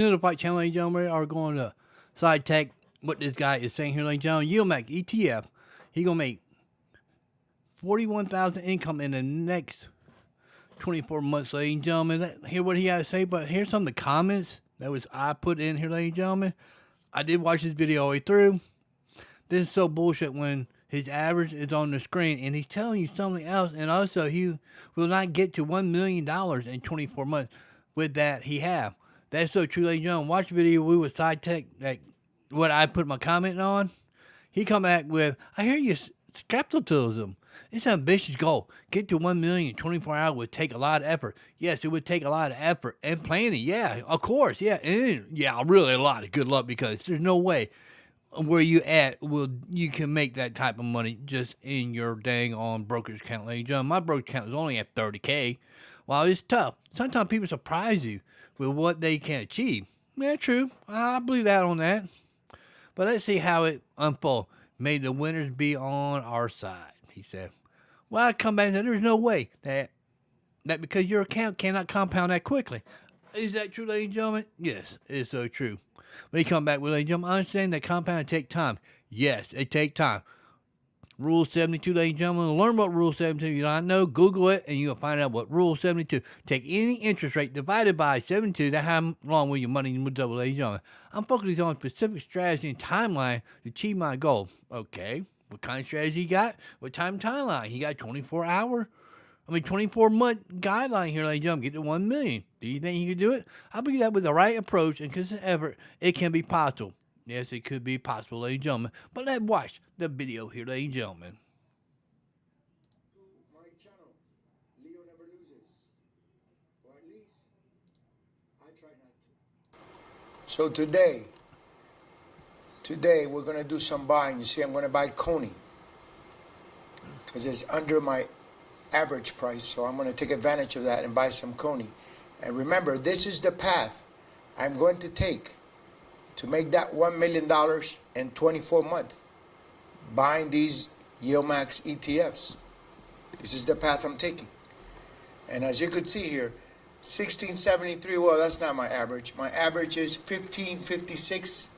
Notified channel, ladies and gentlemen, are going to side tech what this guy is saying here, ladies and gentlemen. Yieldmax ETF, he gonna make 41,000 income in the next 24 months, ladies and gentlemen. Hear what he had to say, but here's some of the comments that was I put in here, ladies and gentlemen. I did watch this video all the way through. This is so bullshit when his average is on the screen and he's telling you something else, and also he will not get to $1 million in 24 months with that he have. That's so true, ladies and gentlemen. Watch the video we was side tech, like what I put my comment on. He come back with, I hear you, skepticism. It's an ambitious goal. Get to 1 million in 24 hours would take a lot of effort. Yes, it would take a lot of effort and planning. Yeah, of course. Yeah, and yeah, really a lot of good luck, because there's no way where you at you can make that type of money just in your dang on brokerage account, ladies and gentlemen. My brokerage account is only at 30K. While it's tough, sometimes people surprise you with what they can achieve. Yeah, true. I believe that on that. But let's see how it unfolds. May the winners be on our side, he said. Well, I come back and said, there's no way that because your account cannot compound that quickly. Is that true, ladies and gentlemen? Yes, it's so true. But he come back with, ladies and gentlemen, I understand that compound take time. Yes, it take time. Rule 72, ladies and gentlemen. Learn what Rule 72 you don't know. Google it, and you'll find out what Rule 72. Take any interest rate divided by 72. That's how long will your money will double, ladies and gentlemen. I'm focusing on specific strategy and timeline to achieve my goal. Okay, what kind of strategy you got? What timeline? He got 24-month guideline here, ladies and gentlemen. Get to 1 million. Do you think you can do it? I believe that with the right approach and consistent effort, it can be possible. Yes, it could be possible, ladies and gentlemen. But let's watch the video here, ladies and gentlemen. My channel, Leo never loses. Or at least, I try not to. So today we're going to do some buying. You see, I'm going to buy Coney, because it's under my average price. So I'm going to take advantage of that and buy some Coney. And remember, this is the path I'm going to take to make that $1 million in 24 months, buying these Yieldmax ETFs. This is the path I'm taking. And as you could see here, 1673, well, that's not my average. My average is 1556,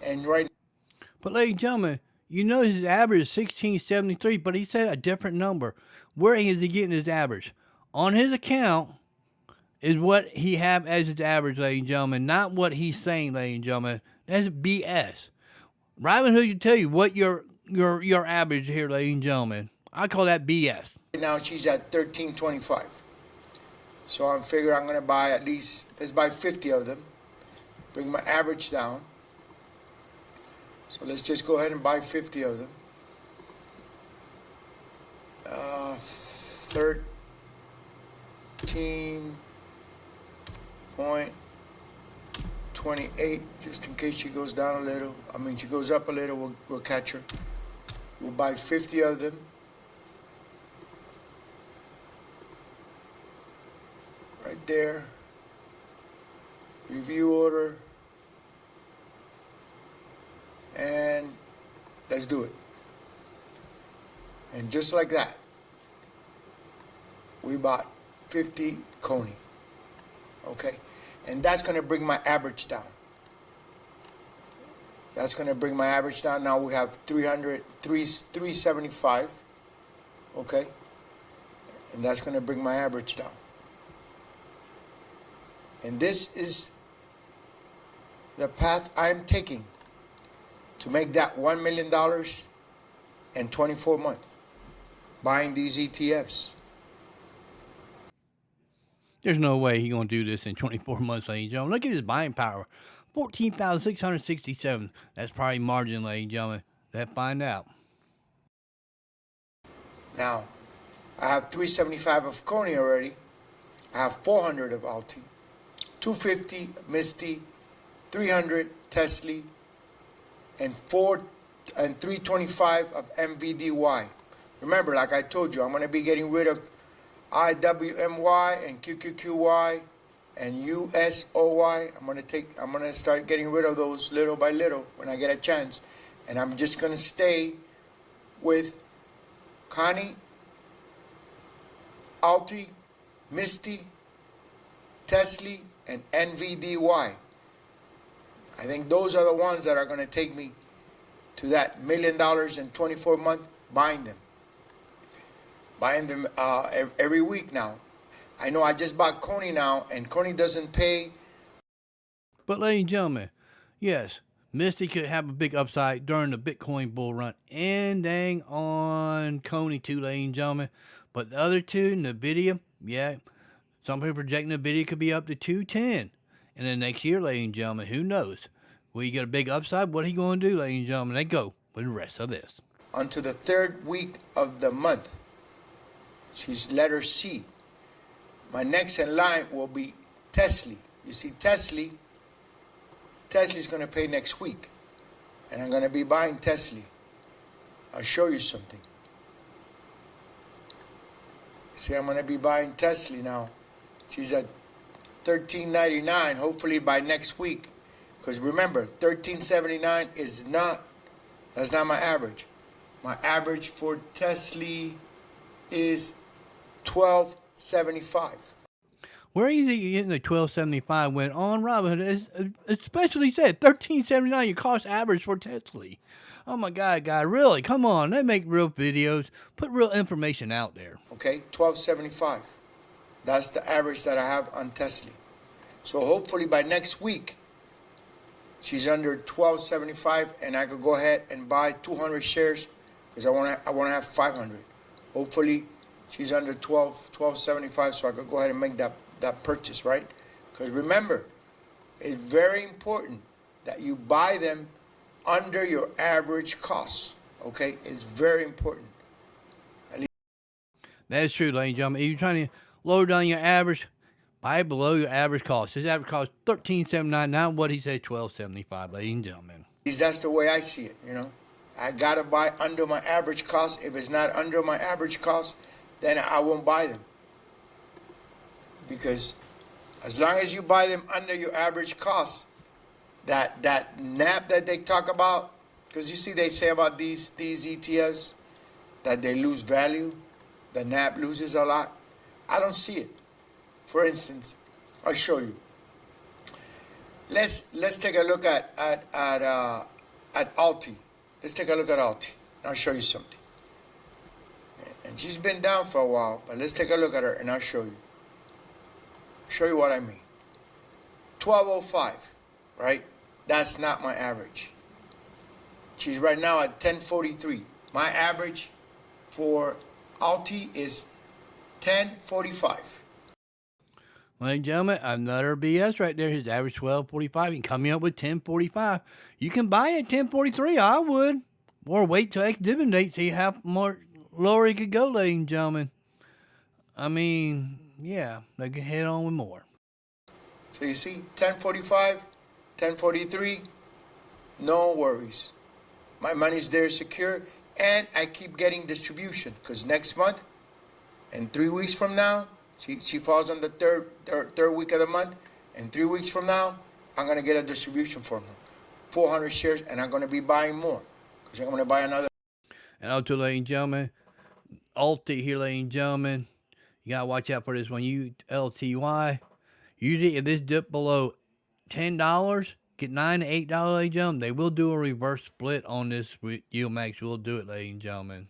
and right. But ladies and gentlemen, you know his average is 1673, but he said a different number. Where is he getting his average? On his account is what he have as his average, ladies and gentlemen, not what he's saying, ladies and gentlemen. That's BS. Robinhood will tell you what your average here, ladies and gentlemen. I call that BS. Right now she's at 1325. So I'm figuring I'm going to buy at least, let's buy 50 of them. Bring my average down. So let's just go ahead and buy 50 of them. 13.28, just in case she goes down a little. I mean, she goes up a little, we'll catch her. We'll buy 50 of them. Right there. Review order. And let's do it. And just like that, we bought 50 Coney. Okay? And that's going to bring my average down. That's going to bring my average down. Now we have 375. Okay? And that's going to bring my average down. And this is the path I'm taking to make that $1 million in 24 months, buying these ETFs. There's no way he's going to do this in 24 months, ladies and gentlemen. Look at his buying power. 14,667. That's probably margin, ladies and gentlemen. Let's find out. Now, I have 375 of Coney already. I have 400 of Alti, 250 Misty, 300 Tesla, and 325 of MVDY. Remember, like I told you, I'm going to be getting rid of IWMY and QQQY and USOY. I'm going to start getting rid of those little by little when I get a chance. And I'm just going to stay with Connie, Alti, Misty, Tesla, and NVDY. I think those are the ones that are going to take me to that $1 million in 24 months, buying them. Buying them every week now. I know I just bought Coney now, and Coney doesn't pay. But ladies and gentlemen, yes, Misty could have a big upside during the Bitcoin bull run and dang on Coney too, ladies and gentlemen. But the other two, NVIDIA, yeah, some people projecting NVIDIA could be up to 210. And then next year, ladies and gentlemen, who knows? Will you get a big upside? What are you going to do, ladies and gentlemen? Let's go with the rest of this. Onto the third week of the month. She's letter C. My next in line will be Tesla. You see, Tesla's going to pay next week. And I'm going to be buying Tesla. I'll show you something. See, I'm going to be buying Tesla now. She's at $13.99, hopefully by next week. Because remember, $13.79 that's not my average. My average for Tesla is $12.75. Where are you getting the $12.75 when on Robinhood especially said $13.79 your cost average for Tesla? Oh my God, guy, really? Come on, they make real videos, put real information out there. Okay, $12.75. That's the average that I have on Tesla. So hopefully by next week, she's under $12.75, and I could go ahead and buy 200 shares because I want to have 500. Hopefully, she's under $12.75, so I could go ahead and make that purchase, right? Because remember, it's very important that you buy them under your average cost. Okay, it's very important. That's true, ladies and gentlemen. If you're trying to lower down your average, buy below your average cost. His average cost $13.79. Now what he said, $12.75, ladies and gentlemen. That's the way I see it. I gotta buy under my average cost. If it's not under my average cost, then I won't buy them. Because as long as you buy them under your average cost, that nap that they talk about, because you see they say about these ETFs that they lose value, the nap loses a lot. I don't see it. For instance, I'll show you. Let's take a look at Alti. Let's take a look at Alti. I'll show you something. And she's been down for a while, but let's take a look at her and I'll show you. Show you what I mean. 1205, right? That's not my average. She's right now at 1043. My average for Alti is 1045. Ladies and gentlemen, another BS right there. His average 1245. He coming up with 1045. You can buy it 1043. I would, or wait till X dividend date, see how more lower he could go, ladies and gentlemen. I mean, yeah, they can head on with more. So you see, 1045, 1043, no worries. My money's there secure, and I keep getting distribution because next month and 3 weeks from now, she falls on the third week of the month, and 3 weeks from now, I'm going to get a distribution from her. 400 shares, and I'm going to be buying more because I'm going to buy another. And also, ladies and gentlemen, Alti here, ladies and gentlemen. You got to watch out for this one. ULTY. Usually, if this dip below $10, get $9 to $8, ladies and gentlemen, they will do a reverse split on this. Yieldmax will do it, ladies and gentlemen.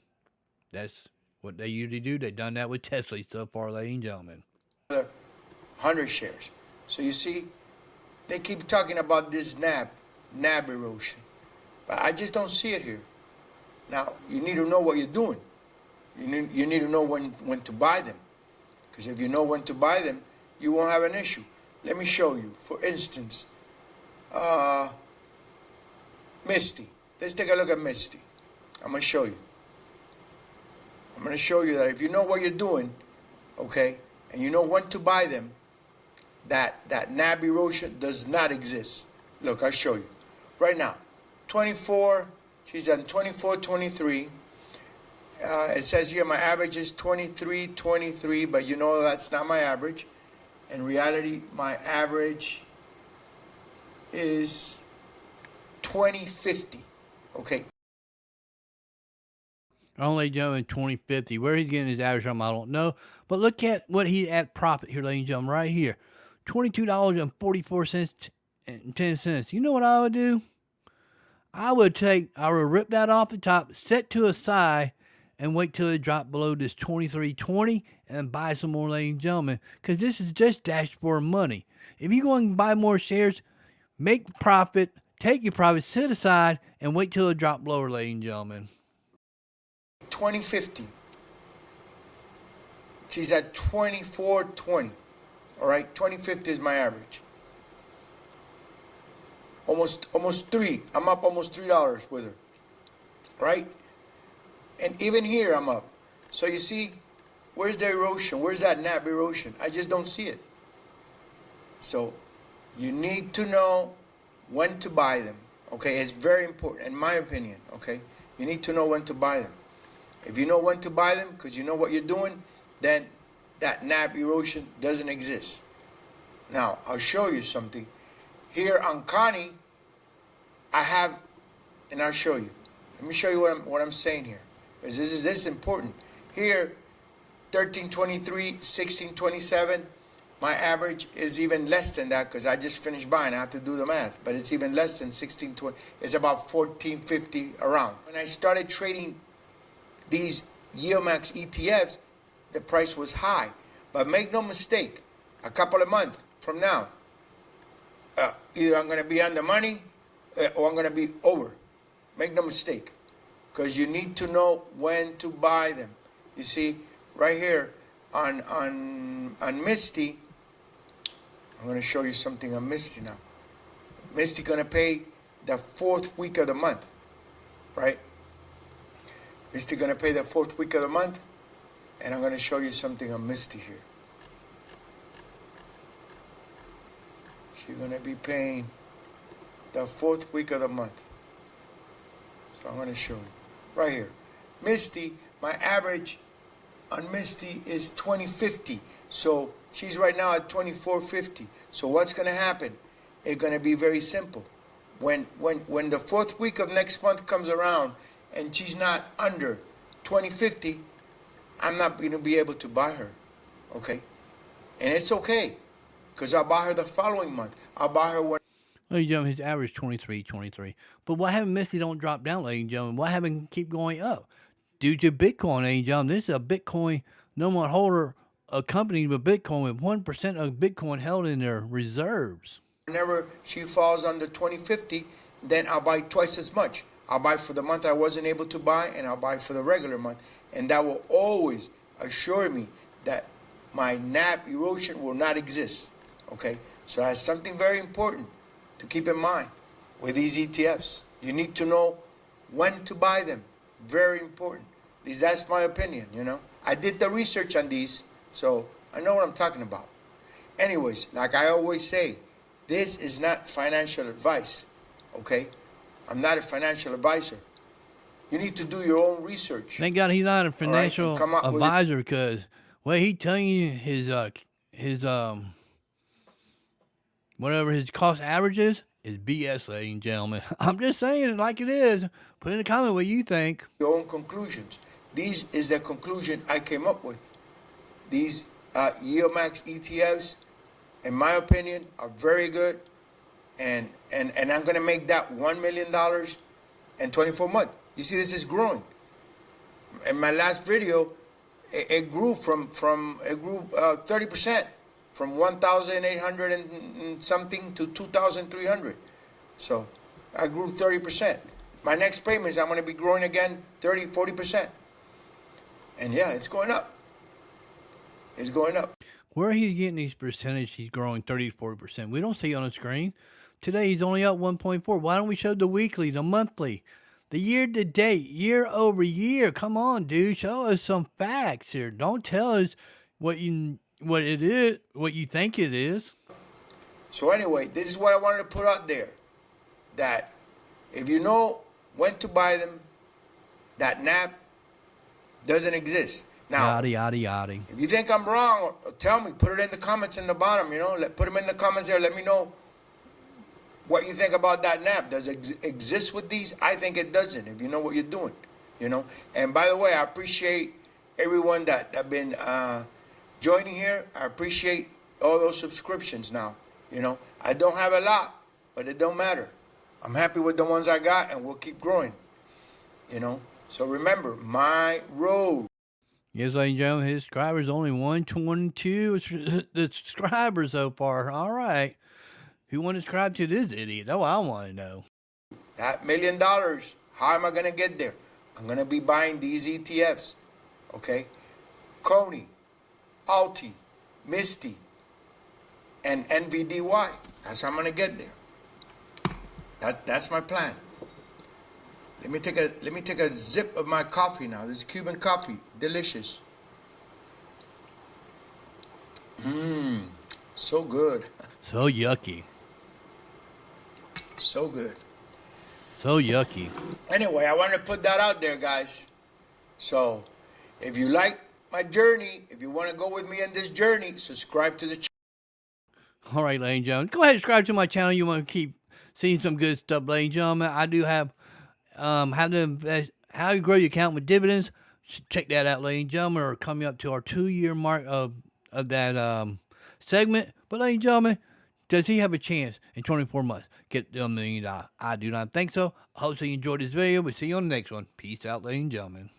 That's what they usually do. They've done that with Tesla so far, ladies and gentlemen. 100 shares. So you see, they keep talking about this NAB erosion. But I just don't see it here. Now, you need to know what you're doing. You need to know when to buy them. Because if you know when to buy them, you won't have an issue. Let me show you. For instance, Misty. Let's take a look at Misty. I'm going to show you. I'm going to show you that if you know what you're doing, okay, and you know when to buy them, that NAB erosion does not exist. Look, I'll show you. Right now, 24, she's on 24.23. It says here my average is 23.23, but you know that's not my average. In reality, my average is 20.50. Okay. Only gentleman 2050. Where he's getting his average from, I don't know. But look at what he at profit here, ladies and gentlemen, right here. $22.44 and 10 cents. You know what I would do? I would rip that off the top, set to a side, and wait till it dropped below this 23.20 and buy some more, ladies and gentlemen, because this is just dashboard money. If you go and buy more shares, make profit, take your profit, sit aside, and wait till it drops lower, ladies and gentlemen. 2050. She's at 24.20. All right, 2050 is my average. Almost three. I'm up almost $3 with her, right? And even here I'm up. So you see, where's the erosion? Where's that NAP erosion? I just don't see it. So you need to know when to buy them. Okay, it's very important, in my opinion. Okay, you need to know when to buy them. If you know when to buy them, because you know what you're doing, then that NAP erosion doesn't exist. Now I'll show you something. Here on Connie, I have, and I'll show you. Let me show you what I'm saying here, because this is important. Here, 1323, 1627. My average is even less than that because I just finished buying. I have to do the math, but it's even less than 1620. It's about 1450 around. When I started trading these Yieldmax ETFs, the price was high. But make no mistake, a couple of months from now, either I'm going to be on the money or I'm going to be over. Make no mistake, because you need to know when to buy them. You see, right here on Misty, I'm going to show you something on Misty now. Misty going to pay the 4th week of the month, right? Misty going to pay the 4th week of the month, and I'm going to show you something on Misty here. She's going to be paying the 4th week of the month. So I'm going to show you right here. Misty, my average on Misty is 2050. So she's right now at 2450. So what's going to happen? It's going to be very simple. When the 4th week of next month comes around and she's not under 2050, I'm not going to be able to buy her. Okay? And it's okay, because I'll buy her the following month. I'll buy her when. Ladies and gentlemen, his average 23. But what happened Misty don't drop down, ladies and gentlemen? What happened keep going up? Due to Bitcoin, ladies and gentlemen. This is a Bitcoin no more holder accompanied with Bitcoin with 1% of Bitcoin held in their reserves. Whenever she falls under 2050, then I'll buy twice as much. I'll buy for the month I wasn't able to buy, and I'll buy for the regular month. And that will always assure me that my NAP erosion will not exist. Okay? So that's something very important to keep in mind with these ETFs. You need to know when to buy them. Very important. At least that's my opinion, you know. I did the research on these, so I know what I'm talking about. Anyways, like I always say, this is not financial advice, okay? I'm not a financial advisor. You need to do your own research. Thank God he's not a financial advisor, because well, he telling you his whatever his cost average is BS, ladies and gentlemen. I'm just saying it like it is. Put in a comment what you think. Your own conclusions. These is the conclusion I came up with. These Yieldmax ETFs, in my opinion, are very good, and I'm going to make that $1 million in 24 months. You see, this is growing. In my last video, it grew from 30%, from 1,800 and something to 2,300. So I grew 30%. My next payments, I'm going to be growing again 30, 40%. And yeah, it's going up. It's going up. Where he's getting these percentage, he's growing 30 to 40%. We don't see it on the screen. Today, he's only up 1.4. Why don't we show the weekly, the monthly, the year to date, year over year? Come on, dude. Show us some facts here. Don't tell us what it is, what you think it is. So anyway, this is what I wanted to put out there. That if you know when to buy them, that NAP doesn't exist. Now, yada. If you think I'm wrong, tell me. Put it in the comments in the bottom, you know. Put them in the comments there. Let me know what you think about that NAP. Does it exist with these? I think it doesn't, if you know what you're doing, you know. And by the way, I appreciate everyone that have been joining here. I appreciate all those subscriptions now, you know. I don't have a lot, but it don't matter. I'm happy with the ones I got, and we'll keep growing. You know. So remember, my road. Yes, ladies and gentlemen, his subscribers only 122 subscribers so far. All right. Who want to subscribe to this idiot? Oh, I want to know. That $1 million, how am I going to get there? I'm going to be buying these ETFs, okay? Coney, Alti, Misty, and NVDY. That's how I'm going to get there. That's my plan. Let me take a zip of my coffee now. This is Cuban coffee, delicious. So good. So yucky. So good. So yucky. Anyway, I want to put that out there, guys. So, if you like my journey, if you want to go with me on this journey, subscribe to the channel. All right, ladies and gentlemen. Go ahead and subscribe to my channel. You want to keep seeing some good stuff, ladies and gentlemen. I do have how to invest, how you grow your account with dividends. Check that out, ladies and gentlemen. Or coming up to our 2-year mark of that segment. But ladies and gentlemen, does he have a chance in 24 months get the $1 million? I do not think so. I hope you enjoyed this video. We'll see you on the next one. Peace out, ladies and gentlemen.